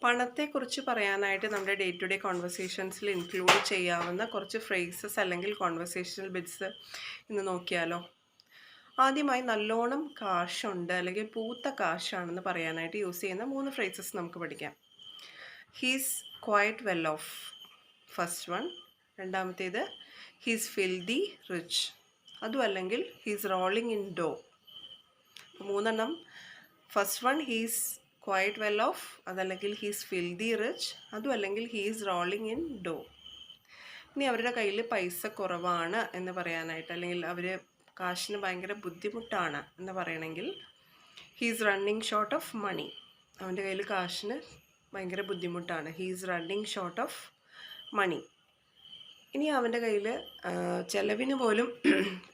പണത്തെക്കുറിച്ച് പറയാനായിട്ട് നമ്മുടെ day to day കോൺവെർസേഷൻസിൽ include ചെയ്യാവുന്ന കുറച്ച് ഫ്രേസസ് അല്ലെങ്കിൽ കോൺവെർസേഷണൽ ബിറ്റ്സ് ഇന്ന് നോക്കിയാലോ. ആദ്യമായി നല്ലോണം കാശുണ്ട് അല്ലെങ്കിൽ പൂത്ത കാശാണെന്ന് പറയാനായിട്ട് യൂസ് ചെയ്യുന്ന 3 ഫ്രേസസ് നമുക്ക് പഠിക്കാം. He's quite well off, first one. രണ്ടാമത്തേത് ഹീസ് ഫിൽദി റിച്ച്, അതും അല്ലെങ്കിൽ he's rolling in dough. 3 first one he's quite well off, അതല്ലെങ്കിൽ ഹീസ് ഫിൽദി റിച്ച്, അതും അല്ലെങ്കിൽ ഹീസ് റോളിങ് ഇൻ ഡോ. ഇനി അവരുടെ കയ്യിൽ പൈസ കുറവാണ് എന്ന് പറയാനായിട്ട്, അല്ലെങ്കിൽ അവർ കാശിന് ഭയങ്കര ബുദ്ധിമുട്ടാണ് എന്ന് പറയണമെങ്കിൽ he's running short of money. അവൻ്റെ കയ്യിൽ കാശിന് ഭയങ്കര ബുദ്ധിമുട്ടാണ്, he's running short of money. ഇനി അവൻ്റെ കയ്യിൽ ചിലവിന് പോലും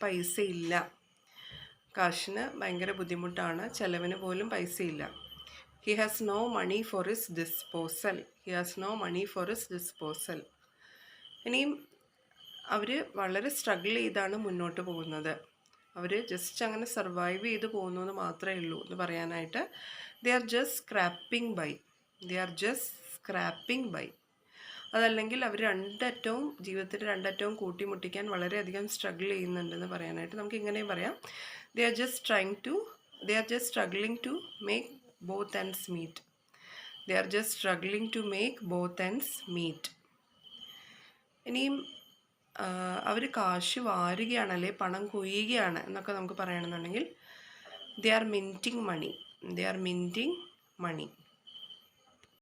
പൈസ ഇല്ല, കാശിന് ഭയങ്കര ബുദ്ധിമുട്ടാണ്, ചിലവിന് പോലും പൈസയില്ല. He has no money for his disposal, he has no money for his disposal. ഇനിയും അവർ വളരെ സ്ട്രഗിൾ ചെയ്താണ് മുന്നോട്ട് പോകുന്നത്, അവർ ജസ്റ്റ് അങ്ങനെ സർവൈവ് ചെയ്ത് പോകുന്നു എന്ന് മാത്രമേ ഉള്ളൂ എന്ന് പറയാനായിട്ട് they are just scraping by, they are just scraping by. അതല്ലെങ്കിൽ അവർ ജീവിതത്തിൻ്റെ രണ്ടറ്റവും കൂട്ടിമുട്ടിക്കാൻ വളരെയധികം സ്ട്രഗിൾ ചെയ്യുന്നുണ്ടെന്ന് പറയാനായിട്ട് നമുക്ക് ഇങ്ങനെയും പറയാം, they are just struggling to make both ends meet, they are just struggling to make both ends meet. ഇനിയും അവർ കാശ് വാരുകയാണ്, അല്ലെ പണം കൊയ്യുകയാണ് എന്നൊക്കെ നമുക്ക് പറയണമെന്നുണ്ടെങ്കിൽ they are മിൻറ്റിങ് money, they are മിൻറ്റിങ് money.